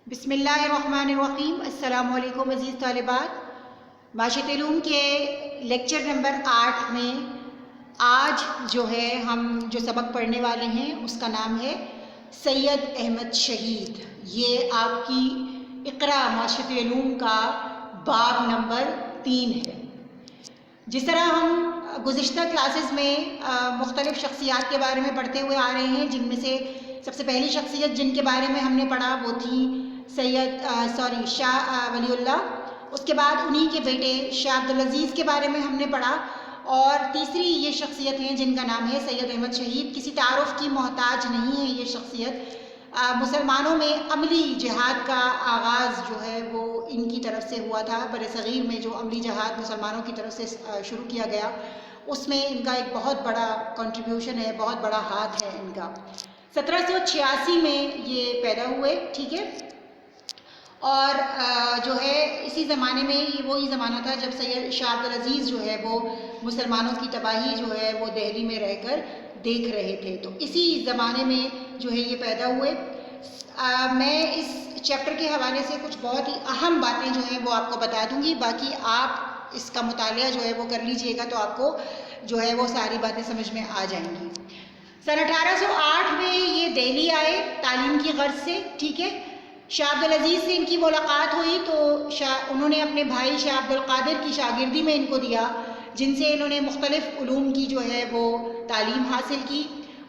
بسم اللہ الرحمن الرحیم۔ السلام علیکم عزیز طالبات۔ معاشرت علوم کے لیکچر نمبر 8 میں آج جو ہے ہم جو سبق پڑھنے والے ہیں اس کا نام ہے سید احمد شہید۔ یہ آپ کی اقرا معاشرت علوم کا باب نمبر 3 ہے۔ جس طرح ہم گزشتہ کلاسز میں مختلف شخصیات کے بارے میں پڑھتے ہوئے آ رہے ہیں، جن میں سے سب سے پہلی شخصیت جن کے بارے میں ہم نے پڑھا وہ تھی شاہ ولی اللہ۔ اس کے بعد انہی کے بیٹے شاہ عبدالعزیز کے بارے میں ہم نے پڑھا، اور تیسری یہ شخصیت ہیں جن کا نام ہے سید احمد شہید۔ کسی تعارف کی محتاج نہیں ہے یہ شخصیت۔ مسلمانوں میں عملی جہاد کا آغاز جو ہے وہ ان کی طرف سے ہوا تھا۔ برصغیر میں جو عملی جہاد مسلمانوں کی طرف سے شروع کیا گیا اس میں ان کا ایک بہت بڑا کنٹریبیوشن ہے، بہت بڑا ہاتھ ہے ان کا۔ 1786 میں یہ پیدا ہوئے، ٹھیک ہے، اور جو ہے اسی زمانے میں یہ وہی زمانہ تھا جب سید شاہ عبدالعزیز جو ہے وہ مسلمانوں کی تباہی جو ہے وہ دہلی میں رہ کر دیکھ رہے تھے، تو اسی زمانے میں جو ہے یہ پیدا ہوئے۔ میں اس چیپٹر کے حوالے سے کچھ بہت ہی اہم باتیں جو ہیں وہ آپ کو بتا دوں گی، باقی آپ اس کا مطالعہ جو ہے وہ کر لیجئے گا تو آپ کو جو ہے وہ ساری باتیں سمجھ میں آ جائیں گی۔ سن 1808 میں یہ دہلی آئے تعلیم کی غرض سے، ٹھیک ہے۔ شاہ عبدالعزیز سے ان کی ملاقات ہوئی تو انہوں نے اپنے بھائی شاہ عبدالقادر کی شاگردی میں ان کو دیا، جن سے انہوں نے مختلف علوم کی جو ہے وہ تعلیم حاصل کی۔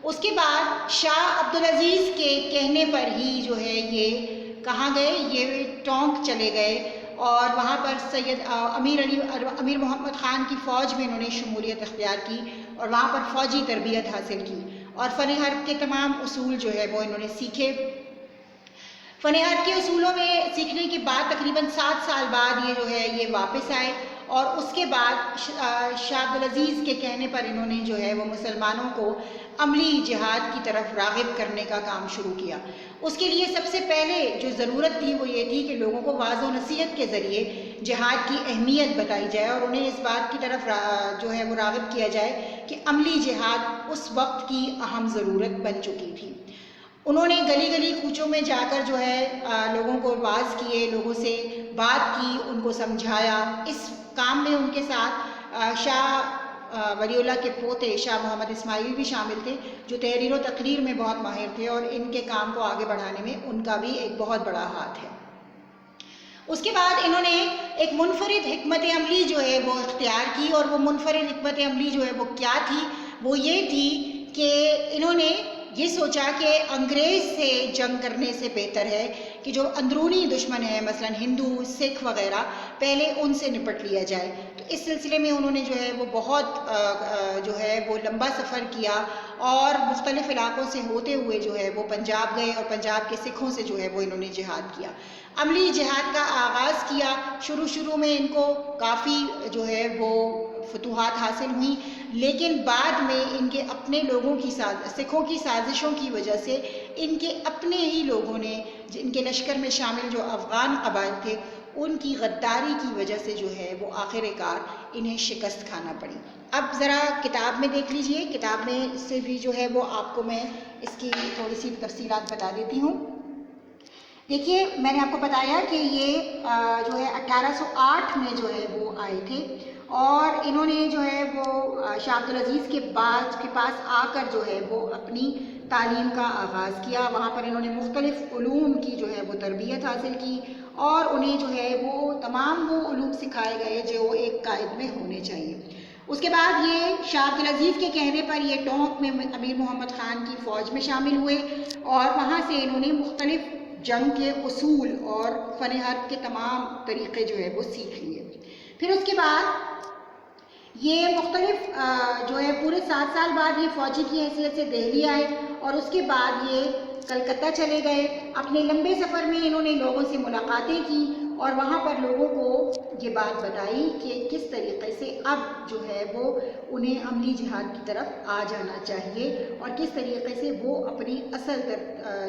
اس کے بعد شاہ عبدالعزیز کے کہنے پر ہی جو ہے یہ کہاں گئے، یہ ٹونک چلے گئے، اور وہاں پر سید امیر محمد خان کی فوج میں انہوں نے شمولیت اختیار کی اور وہاں پر فوجی تربیت حاصل کی، اور فن حرب کے تمام اصول جو ہے وہ انہوں نے سیکھے۔ فن حرب کے اصولوں میں سیکھنے کے بعد تقریباً 7 سال بعد یہ جو ہے یہ واپس آئے، اور اس کے بعد شاہ عبدالعزیز کے کہنے پر انہوں نے جو ہے وہ مسلمانوں کو عملی جہاد کی طرف راغب کرنے کا کام شروع کیا۔ اس کے لیے سب سے پہلے جو ضرورت تھی وہ یہ تھی کہ لوگوں کو واعظ و نصیحت کے ذریعے جہاد کی اہمیت بتائی جائے اور انہیں اس بات کی طرف جو ہے وہ راغب کیا جائے کہ عملی جہاد اس وقت کی اہم ضرورت بن چکی تھی۔ انہوں نے گلی گلی کوچوں میں جا کر جو ہے لوگوں کو واعظ کیے، لوگوں سے بات کی، ان کو سمجھایا۔ اس کام میں ان کے ساتھ شاہ ولی اللہ کے پوتے شاہ محمد اسماعیل بھی شامل تھے، جو تحریر و تقریر میں بہت ماہر تھے، اور ان کے کام کو آگے بڑھانے میں ان کا بھی ایک بہت بڑا ہاتھ ہے۔ اس کے بعد انہوں نے ایک منفرد حکمت عملی جو ہے وہ اختیار کی، اور وہ منفرد حکمت عملی جو ہے وہ کیا تھی، وہ یہ تھی کہ انہوں نے یہ سوچا کہ انگریز سے جنگ کرنے سے بہتر ہے کہ جو اندرونی دشمن ہے، مثلا ہندو، سکھ وغیرہ، پہلے ان سے نپٹ لیا جائے۔ تو اس سلسلے میں انہوں نے جو ہے وہ بہت جو ہے وہ لمبا سفر کیا، اور مختلف علاقوں سے ہوتے ہوئے جو ہے وہ پنجاب گئے، اور پنجاب کے سکھوں سے جو ہے وہ انہوں نے جہاد کیا، عملی جہاد کا آغاز کیا۔ شروع میں ان کو کافی جو ہے وہ فتوحات حاصل ہوئیں، لیکن بعد میں ان کے اپنے لوگوں کی سکھوں کی سازشوں کی وجہ سے ان کے اپنے ہی لوگوں نے، ان کے لشکر میں شامل جو افغان قبائل تھے، ان کی غداری کی وجہ سے جو ہے وہ آخر کار انہیں شکست کھانا پڑی۔ اب ذرا کتاب میں دیکھ لیجئے، کتاب میں سے بھی جو ہے وہ آپ کو میں اس کی تھوڑی سی تفصیلات بتا دیتی ہوں۔ دیکھیے، میں نے آپ کو بتایا کہ یہ جو ہے 1808 میں جو ہے وہ آئے تھے، اور انہوں نے جو ہے وہ شاہ عبدالعزیز کے پاس آ کر جو ہے وہ اپنی تعلیم کا آغاز کیا۔ وہاں پر انہوں نے مختلف علوم کی جو ہے وہ تربیت حاصل کی، اور انہیں جو ہے وہ تمام وہ علوم سکھائے گئے جو ایک قائد میں ہونے چاہیے۔ اس کے بعد یہ شاہ عبدالعزیز کے کہنے پر یہ ٹونک میں امیر محمد خان کی فوج میں شامل ہوئے، اور وہاں سے انہوں نے مختلف جنگ کے اصول اور فن حرب کے تمام طریقے جو ہے وہ سیکھ لیے۔ پھر اس کے بعد یہ مختلف جو ہے پورے 7 سال بعد یہ فوجی کی حیثیت سے دہلی آئے، اور اس کے بعد یہ کلکتہ چلے گئے۔ اپنے لمبے سفر میں انہوں نے لوگوں سے ملاقاتیں کی، اور وہاں پر لوگوں کو یہ بات بتائی کہ کس طریقے سے اب جو ہے وہ انہیں عملی جہاد کی طرف آ جانا چاہیے، اور کس طریقے سے وہ اپنی اصل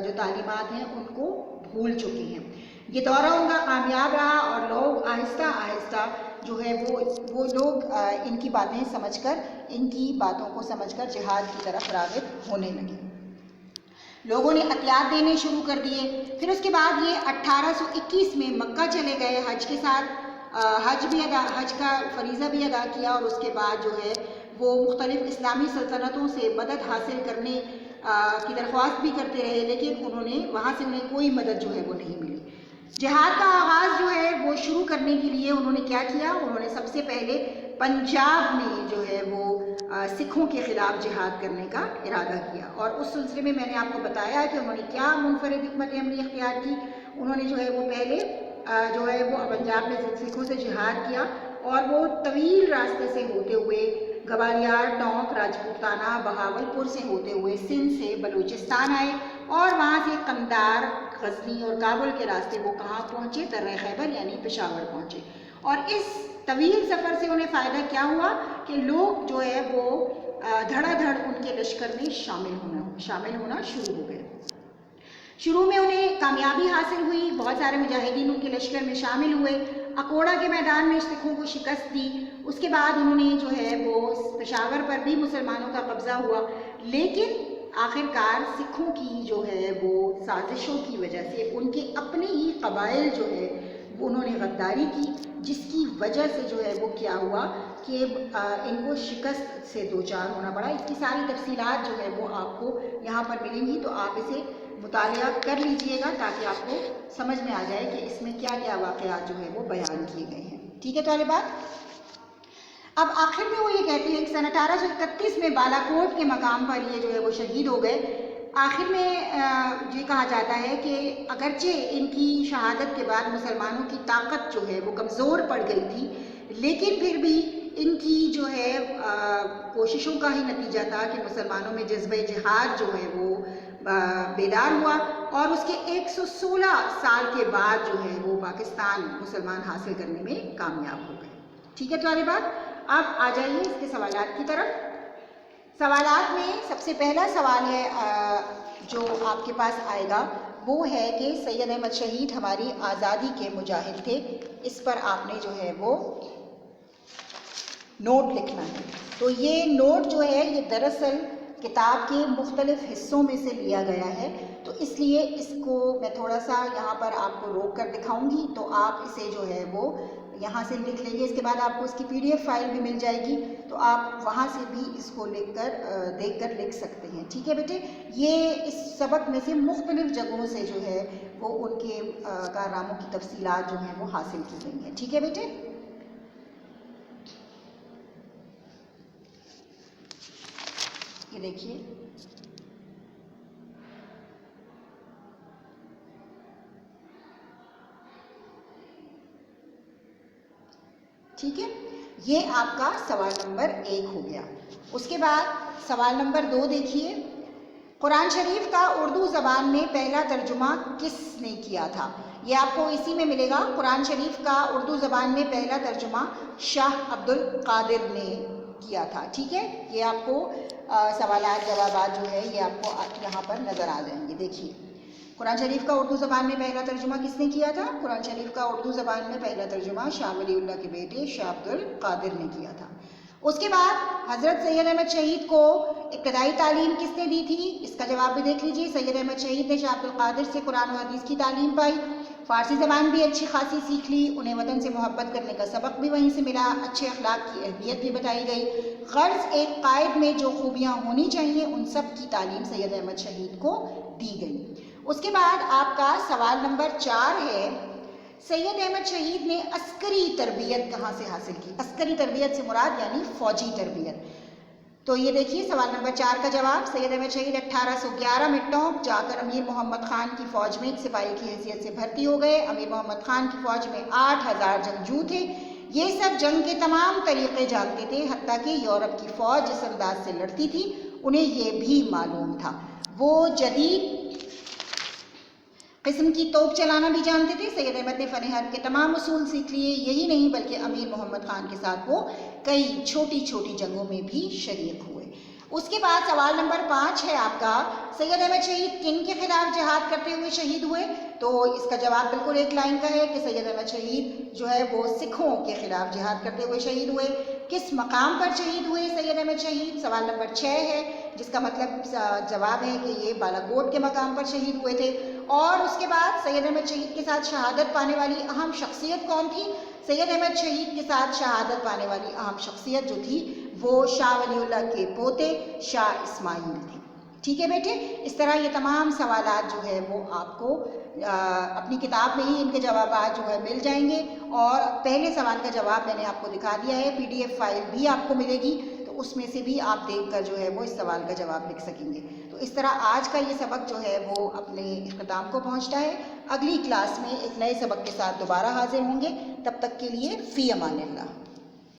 جو تعلیمات ہیں ان کو بھول چکے ہیں۔ یہ دورہ ان کا کامیاب رہا، اور لوگ آہستہ آہستہ جو ہے وہ لوگ ان کی باتیں سمجھ کر، ان کی باتوں کو سمجھ کر جہاد کی طرف راغب ہونے لگے۔ لوگوں نے عطیات دینے شروع کر دیے۔ پھر اس کے بعد یہ 1821 میں مکہ چلے گئے حج کے ساتھ، حج کا فریضہ بھی ادا کیا، اور اس کے بعد جو ہے وہ مختلف اسلامی سلطنتوں سے مدد حاصل کرنے کی درخواست بھی کرتے رہے، لیکن وہاں سے انہیں کوئی مدد جو ہے وہ نہیں ملی۔ جہاد کا آغاز جو ہے وہ شروع کرنے کے لیے انہوں نے کیا کیا؟ انہوں نے سب سے پہلے پنجاب میں جو ہے وہ سکھوں کے خلاف جہاد کرنے کا ارادہ کیا، اور اس سلسلے میں میں نے آپ کو بتایا کہ انہوں نے کیا منفرد حکمت عملی اختیار کی۔ انہوں نے جو ہے وہ پہلے جو ہے وہ پنجاب میں سکھوں سے جہاد کیا، اور وہ طویل راستے سے ہوتے ہوئے گوالیار، ٹونک، راجپوتانہ، بہاولپور سے ہوتے ہوئے سندھ سے بلوچستان آئے، اور وہاں سے قندار، غزنی اور کابل کے راستے وہ کہاں پہنچے؟ درہ خیبر یعنی پشاور پہنچے۔ اور اس طویل سفر سے انہیں فائدہ کیا ہوا کہ لوگ جو ہے وہ دھڑا دھڑ ان کے لشکر میں شامل ہونا شروع ہو گئے۔ شروع میں انہیں کامیابی حاصل ہوئی، بہت سارے مجاہدین ان کے لشکر میں شامل ہوئے، اکوڑا کے میدان میں سکھوں کو شکست دی۔ اس کے بعد انہوں نے جو ہے وہ پشاور پر بھی مسلمانوں کا قبضہ ہوا، لیکن آخر کار سکھوں کی جو ہے وہ سازشوں کی وجہ سے ان کے اپنے ہی قبائل جو ہے وہ انہوں نے غداری کی، جس کی وجہ سے جو ہے وہ کیا ہوا کہ ان کو شکست سے دوچار ہونا پڑا۔ اس کی ساری تفصیلات جو ہے وہ آپ کو یہاں پر ملیں گی، تو آپ اسے مطالعہ کر لیجئے گا تاکہ آپ کو سمجھ میں آ جائے کہ اس میں کیا کیا واقعات جو ہے وہ بیان کیے گئے ہیں۔ ٹھیک ہے طالبات؟ اب آخر میں وہ یہ کہتے ہیں کہ سن 1831 میں بالا کوٹ کے مقام پر یہ جو ہے وہ شہید ہو گئے۔ آخر میں یہ کہا جاتا ہے کہ اگرچہ ان کی شہادت کے بعد مسلمانوں کی طاقت جو ہے وہ کمزور پڑ گئی تھی، لیکن پھر بھی ان کی جو ہے کوششوں کا ہی نتیجہ تھا کہ مسلمانوں میں جذبہ جہاد جو ہے وہ بیدار ہوا، اور اس کے 116 سال کے بعد جو ہے وہ پاکستان مسلمان حاصل کرنے میں کامیاب ہو گئے۔ ٹھیک ہے طالبات؟ اب آ جائیے اس کے سوالات کی طرف۔ سوالات میں سب سے پہلا سوال ہے جو آپ کے پاس آئے گا، وہ ہے کہ سید احمد شہید ہماری آزادی کے مجاہد تھے۔ اس پر آپ نے جو ہے وہ نوٹ لکھنا ہے۔ تو یہ نوٹ جو ہے یہ دراصل کتاب کے مختلف حصوں میں سے لیا گیا ہے، تو اس لیے اس کو میں تھوڑا سا یہاں پر آپ کو روک کر دکھاؤں گی، تو آپ اسے جو ہے وہ یہاں سے لکھ لیں گے۔ اس کے بعد آپ کو اس کی PDF فائل بھی مل جائے گی، تو آپ وہاں سے بھی اس کو دیکھ کر لکھ سکتے ہیں۔ ٹھیک ہے بیٹے؟ یہ اس سبق میں سے مختلف جگہوں سے جو ہے وہ ان کے کارناموں کی تفصیلات جو ہیں وہ حاصل کی گئی ہیں۔ ٹھیک ہے بیٹے؟ یہ دیکھیے، ٹھیک ہے؟ یہ آپ کا سوال نمبر 1 ہو گیا۔ اس کے بعد سوال نمبر 2 دیکھیے، قرآن شریف کا اردو زبان میں پہلا ترجمہ کس نے کیا تھا؟ یہ آپ کو اسی میں ملے گا۔ قرآن شریف کا اردو زبان میں پہلا ترجمہ شاہ عبد القادر نے کیا تھا۔ ٹھیک ہے؟ یہ آپ کو سوالات جوابات جو ہے یہ آپ کو یہاں پر نظر آ جائیں گے۔ دیکھیے، قرآن شریف کا اردو زبان میں پہلا ترجمہ کس نے کیا تھا؟ قرآن شریف کا اردو زبان میں پہلا ترجمہ شاہ ولی اللہ کے بیٹے شاہ عبد القادر نے کیا تھا۔ اس کے بعد حضرت سید احمد شہید کو ابتدائی تعلیم کس نے دی تھی؟ اس کا جواب بھی دیکھ لیجیے۔ سید احمد شہید نے شاہ عبد القادر سے قرآن و حدیث کی تعلیم پائی، فارسی زبان بھی اچھی خاصی سیکھ لی، انہیں وطن سے محبت کرنے کا سبق بھی وہیں سے ملا، اچھے اخلاق کی اہمیت بھی بتائی گئی۔ غرض ایک قائد میں جو خوبیاں ہونی چاہیے ان سب کی تعلیم سید احمد شہید کو دی گئی۔ اس کے بعد آپ کا سوال نمبر 4 ہے، سید احمد شہید نے عسکری تربیت کہاں سے حاصل کی؟ عسکری تربیت سے مراد یعنی فوجی تربیت۔ تو یہ دیکھیے سوال نمبر 4 کا جواب، سید احمد شہید 1811 میں ٹونک جا کر امیر محمد خان کی فوج میں ایک سپاہی کی حیثیت سے بھرتی ہو گئے۔ امیر محمد خان کی فوج میں 8000 جنگجو تھے، یہ سب جنگ کے تمام طریقے جانتے تھے، حتیٰ کہ یورپ کی فوج جس انداز سے لڑتی تھی انہیں یہ بھی معلوم تھا۔ وہ جدید قسم کی توپ چلانا بھی جانتے تھے۔ سید احمد نے فن حرب کے تمام اصول سیکھ لیے، یہی نہیں بلکہ امیر محمد خان کے ساتھ وہ کئی چھوٹی چھوٹی جنگوں میں بھی شریک ہوئے۔ اس کے بعد سوال نمبر 5 ہے آپ کا، سید احمد شہید کن کے خلاف جہاد کرتے ہوئے شہید ہوئے؟ تو اس کا جواب بالکل ایک لائن کا ہے کہ سید احمد شہید جو ہے وہ سکھوں کے خلاف جہاد کرتے ہوئے شہید ہوئے۔ کس مقام پر شہید ہوئے سید احمد شہید؟ سوال نمبر 6 ہے جس کا مطلب جواب ہے کہ یہ بالاکوٹ کے مقام پر شہید ہوئے تھے۔ اور اس کے بعد سید احمد شہید کے ساتھ شہادت پانے والی اہم شخصیت کون تھی؟ سید احمد شہید کے ساتھ شہادت پانے والی اہم شخصیت جو تھی وہ شاہ ولی اللہ کے پوتے شاہ اسماعیل تھے۔ ٹھیک ہے بیٹے، اس طرح یہ تمام سوالات جو ہے وہ آپ کو اپنی کتاب میں ہی ان کے جوابات جو ہے مل جائیں گے، اور پہلے سوال کا جواب میں نے آپ کو دکھا دیا ہے، PDF فائل بھی آپ کو ملے گی، تو اس میں سے بھی آپ دیکھ کر جو ہے وہ اس سوال کا جواب لکھ سکیں گے۔ تو اس طرح آج کا یہ سبق جو ہے وہ اپنے اختتام کو پہنچتا ہے۔ اگلی کلاس میں ایک نئے سبق کے ساتھ دوبارہ حاضر ہوں گے، تب تک کے لیے فی امان اللہ۔